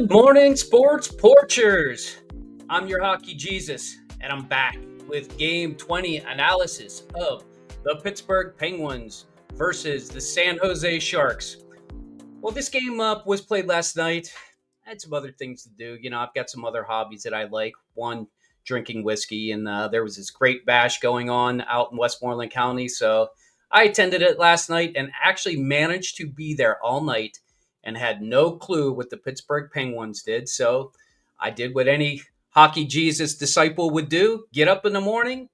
Good morning, sports porchers. I'm your hockey Jesus, and I'm back with Game 20 analysis of the Pittsburgh Penguins versus the San Jose Sharks. Well, this game was played last night. I had some other things to do. I've got some other hobbies that I like. One, drinking whiskey, and there was this great bash going on out in Westmoreland County. So I attended it last night and actually managed to be there all night and had no clue what the Pittsburgh Penguins did. So I did what any hockey Jesus disciple would do: get up in the morning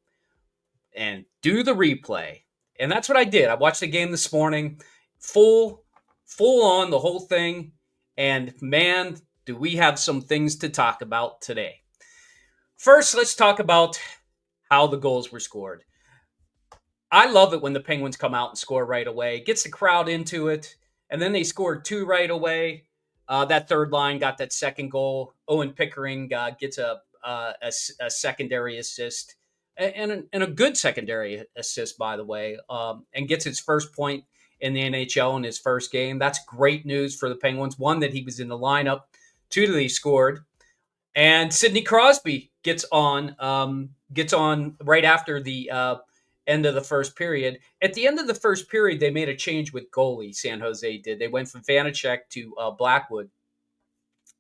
and do the replay. And that's what I did. I watched the game this morning, full on the whole thing. And man, do we have some things to talk about today. First, let's talk about how the goals were scored. I love it when the Penguins come out and score right away. It gets the crowd into it. And then they scored two right away. That third line got that second goal. Owen Pickering gets a secondary assist, and a good secondary assist, by the way, and gets his first point in the NHL in his first game. That's great news for the Penguins. One, that he was in the lineup. Two, that he scored. And Sidney Crosby gets on right after the end of the first period. At the end of the first period, they made a change with goalie. San Jose did. They went from Vanacek to Blackwood,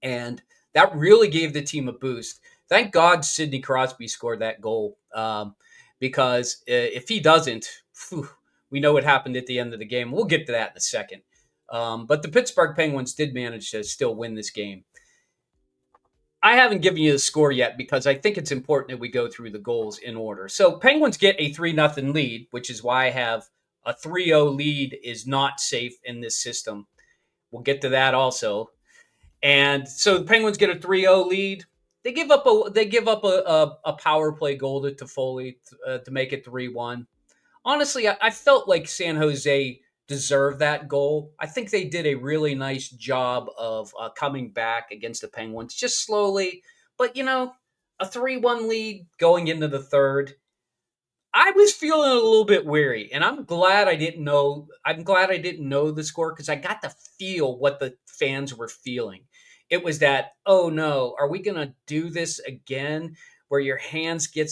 and that really gave the team a boost. Thank God Sidney Crosby scored that goal, because if he doesn't, we know what happened at the end of the game. We'll get to that in a second. But the Pittsburgh Penguins did manage to still win this game. I haven't given you the score yet because I think it's important that we go through the goals in order. So Penguins get a 3-0 lead, which is why I have a 3-0 lead is not safe in this system. We'll get to that also. And so the Penguins get a 3-0 lead. They give up a power play goal to Toffoli to make it 3-1. Honestly, I felt like San Jose deserve that goal. I think they did a really nice job of coming back against the Penguins, just slowly. But, a 3-1 lead going into the third, I was feeling a little bit weary, and I'm glad I didn't know the score, because I got to feel what the fans were feeling. It was that, oh no, are we going to do this again, where your hands get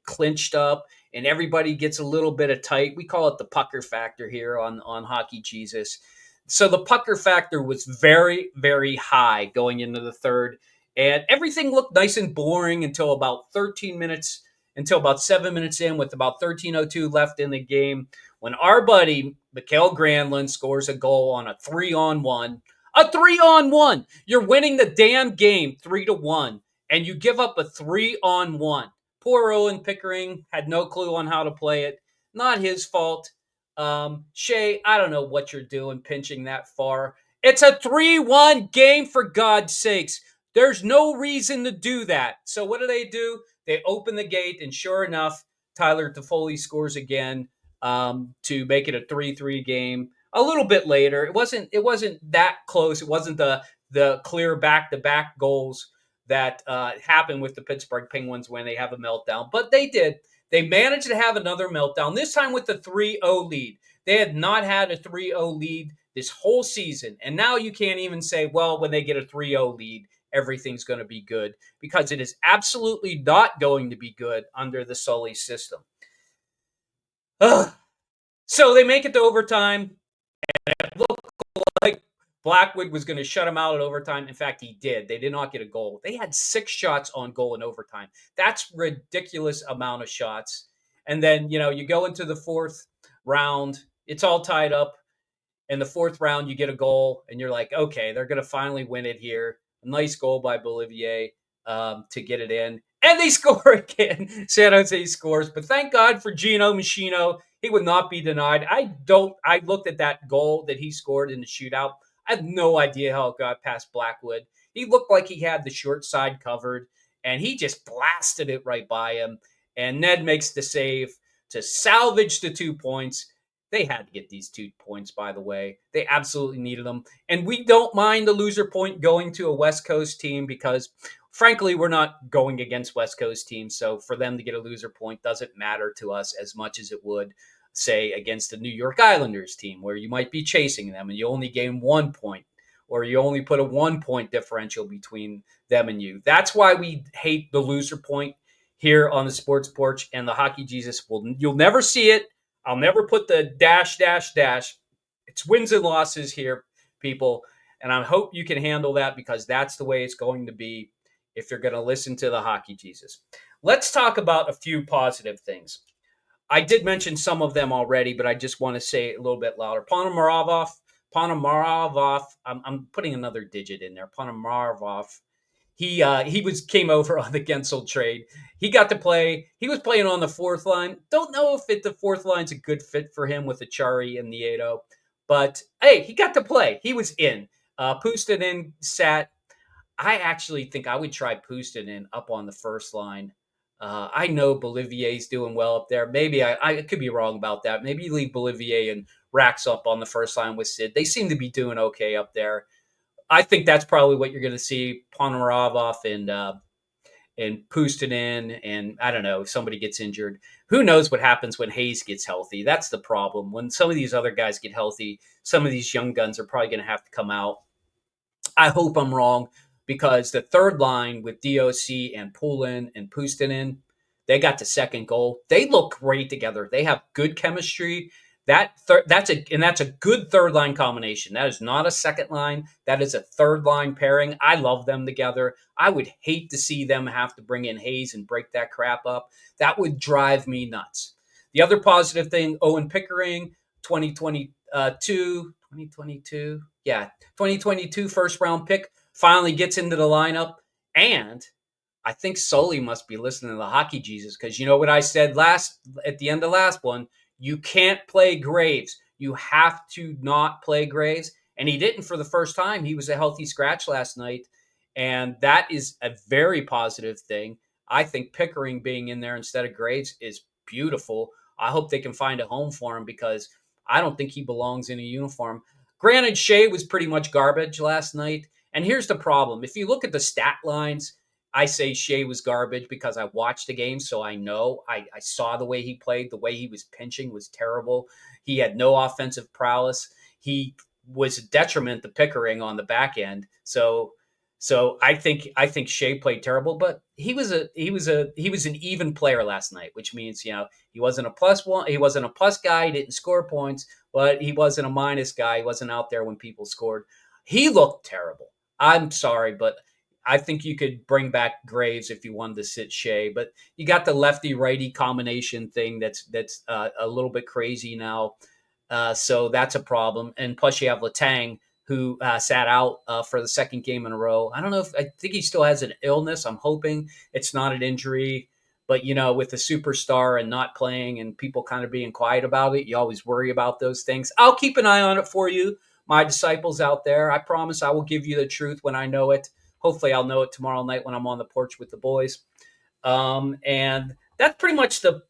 clinched up and everybody gets a little bit of tight? We call it the pucker factor here on Hockey Jesus. So the pucker factor was very, very high going into the third, and everything looked nice and boring until about 7 minutes in, with about 13:02 left in the game, when our buddy Mikael Granlund scores a goal on a 3-on-1. A 3-on-1! You're winning the damn game 3-1, and you give up a 3-on-1. Poor Owen Pickering had no clue on how to play it. Not his fault. Shea, I don't know what you're doing pinching that far. It's a 3-1 game, for God's sakes. There's no reason to do that. So what do? They open the gate, and sure enough, Tyler Toffoli scores again to make it a 3-3 game. A little bit later, it wasn't that close. It wasn't the clear back-to-back goals that happen with the Pittsburgh Penguins when they have a meltdown. But they did. They managed to have another meltdown, this time with the 3-0 lead. They had not had a 3-0 lead this whole season. And now you can't even say, well, when they get a 3-0 lead, everything's going to be good, because it is absolutely not going to be good under the Sully system. So they make it to overtime, and it looked like Blackwood was going to shut him out at overtime. In fact, he did. They did not get a goal. They had 6 shots on goal in overtime. That's ridiculous amount of shots. And then, you go into the fourth round. It's all tied up. In the fourth round, you get a goal, and you're like, okay, they're going to finally win it here. A nice goal by Bolivier to get it in. And they score again. San Jose scores. But thank God for Gino Machino. He would not be denied. I looked at that goal that he scored in the shootout. I have no idea how it got past Blackwood. He looked like he had the short side covered, and he just blasted it right by him. And Ned makes the save to salvage the 2 points. They had to get these 2 points, by the way. They absolutely needed them. And we don't mind the loser point going to a West Coast team, because, frankly, we're not going against West Coast teams. So for them to get a loser point doesn't matter to us as much as it would, say, against the New York Islanders team, where you might be chasing them and you only gain 1 point. or you only put a 1 point differential between them and you. That's why we hate the loser point here on the Sports Porch, and the Hockey Jesus you'll never see it. I'll never put the dash dash dash. It's wins and losses here, people, and I hope you can handle that, because that's the way it's going to be if you're going to listen to the Hockey Jesus. Let's talk about a few positive things. I did mention some of them already, but I just want to say it a little bit louder. Ponomaravov. I'm putting another digit in there. Ponomaravov. He came over on the Gensel trade. He got to play. He was playing on the fourth line. Don't know if the fourth line's a good fit for him with Achari and Nieto, but hey, he got to play. He was in. Pustonen sat. I actually think I would try Pustonen up on the first line. I know Bolivier's doing well up there. Maybe I could be wrong about that. Maybe you leave Bolivier and Rax up on the first line with Sid. They seem to be doing okay up there. I think that's probably what you're going to see. Ponomaravov and Pustonen, and I don't know, if somebody gets injured. Who knows what happens when Hayes gets healthy? That's the problem. When some of these other guys get healthy, some of these young guns are probably going to have to come out. I hope I'm wrong, because the third line with DOC and Poulin and Pustonen, they got the second goal. They look great together. They have good chemistry. That's a good third line combination. That is not a second line. That is a third line pairing. I love them together. I would hate to see them have to bring in Hayes and break that crap up. That would drive me nuts. The other positive thing, Owen Pickering, 2022, yeah, 2022 first round pick, finally gets into the lineup. And I think Sully must be listening to the Hockey Jesus, because you know what I said at the end of last one? You can't play Graves. You have to not play Graves. And he didn't for the first time. He was a healthy scratch last night. And that is a very positive thing. I think Pickering being in there instead of Graves is beautiful. I hope they can find a home for him, because I don't think he belongs in a uniform. Granted, Shea was pretty much garbage last night. And here's the problem. If you look at the stat lines, I say Shea was garbage because I watched the game, so I know. I saw the way he played. The way he was pinching was terrible. He had no offensive prowess. He was a detriment to Pickering on the back end. So I think Shea played terrible, but he was an even player last night, which means, he wasn't a plus one, he wasn't a plus guy, he didn't score points, but he wasn't a minus guy. He wasn't out there when people scored. He looked terrible. I'm sorry, but I think you could bring back Graves if you wanted to sit Shea, but you got the lefty-righty combination thing that's a little bit crazy now. So that's a problem. And plus you have Letang, who sat out for the second game in a row. I think he still has an illness. I'm hoping it's not an injury. But, with a superstar and not playing and people kind of being quiet about it, you always worry about those things. I'll keep an eye on it for you, my disciples out there. I promise I will give you the truth when I know it. Hopefully I'll know it tomorrow night when I'm on the porch with the boys. And that's pretty much the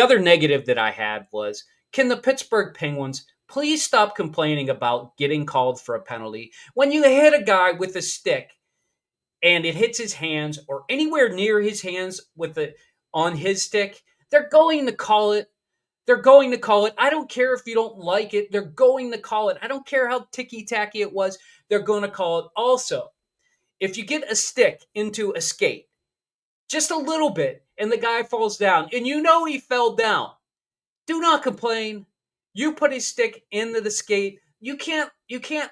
other negative that I had was, can the Pittsburgh Penguins please stop complaining about getting called for a penalty? When you hit a guy with a stick and it hits his hands or anywhere near his hands on his stick, they're going to call it. They're going to call it. I don't care if you don't like it. They're going to call it. I don't care how ticky-tacky it was. They're going to call it. Also, if you get a stick into a skate, just a little bit, and the guy falls down, and he fell down, do not complain. You put his stick into the skate. You can't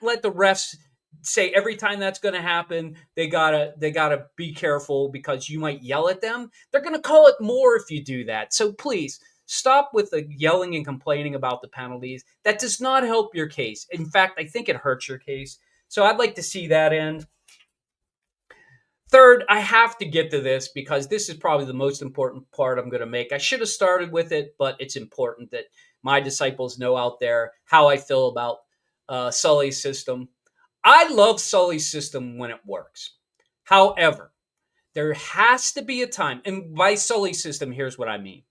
let the refs say every time that's going to happen, they gotta be careful because you might yell at them. They're going to call it more if you do that. So please stop with the yelling and complaining about the penalties. That does not help your case. In fact, I think it hurts your case. So I'd like to see that end. Third, I have to get to this because this is probably the most important part I'm going to make. I should have started with it, but it's important that my disciples know out there how I feel about Sully's system. I love Sully's system when it works. However, there has to be a time, and by Sully's system, here's what I mean.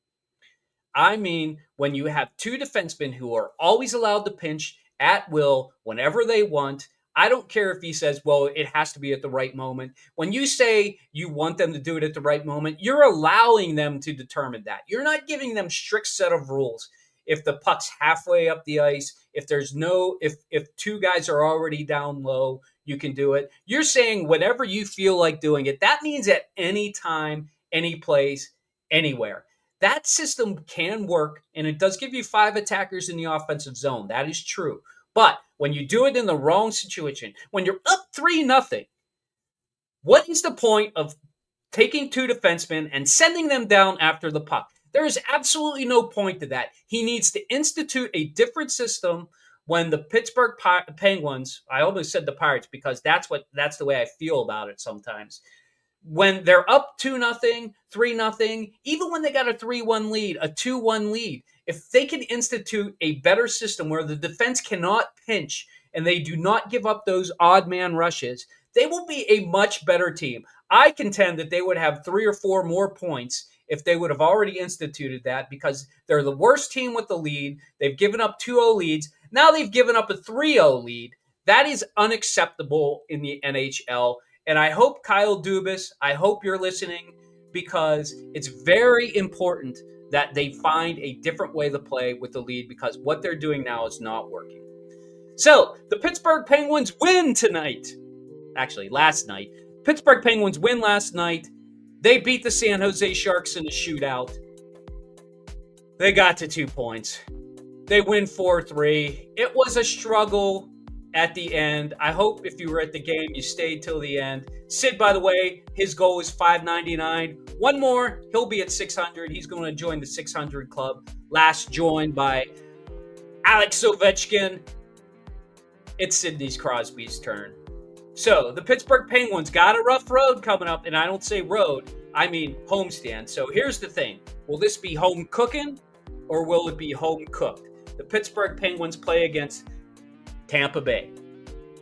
I mean when you have two defensemen who are always allowed to pinch at will whenever they want. I don't care if he says, well, it has to be at the right moment. When you say you want them to do it at the right moment, you're allowing them to determine that. You're not giving them strict set of rules. if the puck's halfway up the ice, if two guys are already down low, you can do it. You're saying whatever you feel like doing it. That means at any time, any place, anywhere. That system can work, and it does give you 5 attackers in the offensive zone. That is true. But when you do it in the wrong situation, when you're up 3-0, what is the point of taking 2 defensemen and sending them down after the puck? There is absolutely no point to that. He needs to institute a different system when the Pittsburgh Penguins, I almost said the Pirates because that's the way I feel about it sometimes. When they're up 2-0, 3-0, even when they got a 3-1 lead, a 2-1 lead, if they can institute a better system where the defense cannot pinch and they do not give up those odd man rushes, they will be a much better team. I contend that they would have 3 or 4 more points if they would have already instituted that, because they're the worst team with the lead. They've given up 2-0 leads. Now they've given up a 3-0 lead. That is unacceptable in the NHL. And I hope, Kyle Dubas, I hope you're listening, because it's very important that they find a different way to play with the lead, because what they're doing now is not working. So the Pittsburgh Penguins win tonight. Actually, last night. Pittsburgh Penguins win last night. They beat the San Jose Sharks in a shootout. They got to 2 points. They win 4-3. It was a struggle at the end. I hope if you were at the game, you stayed till the end. Sid, by the way, his goal is $599. One more, he'll be at 600. He's going to join the 600 club. Last joined by Alex Ovechkin. It's Sidney Crosby's turn. So the Pittsburgh Penguins got a rough road coming up, and I don't say road, I mean homestand. So here's the thing. Will this be home cooking, or will it be home cooked? The Pittsburgh Penguins play against Tampa Bay.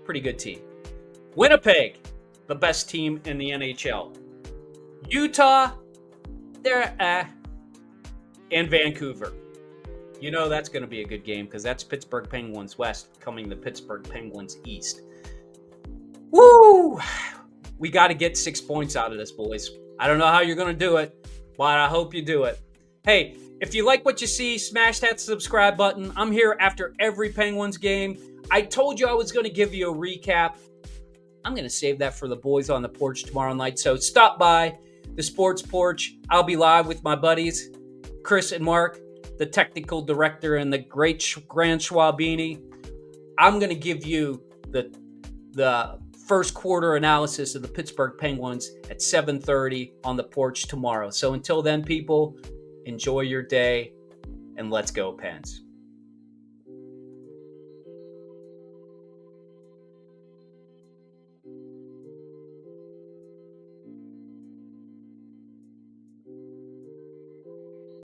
Pretty good team. Winnipeg, the best team in the NHL. Utah, they're and Vancouver. You know that's going to be a good game, because that's Pittsburgh Penguins West coming to Pittsburgh Penguins East. Woo! We got to get 6 points out of this, boys. I don't know how you're going to do it, but I hope you do it. Hey, if you like what you see, smash that subscribe button. I'm here after every Penguins game. I told you I was going to give you a recap. I'm going to save that for the boys on the porch tomorrow night. So stop by the Sports Porch. I'll be live with my buddies, Chris and Mark, the technical director, and the great Grand Schwabini. I'm going to give you the first quarter analysis of the Pittsburgh Penguins at 7:30 on the porch tomorrow. So until then, people, enjoy your day, and let's go, Pens.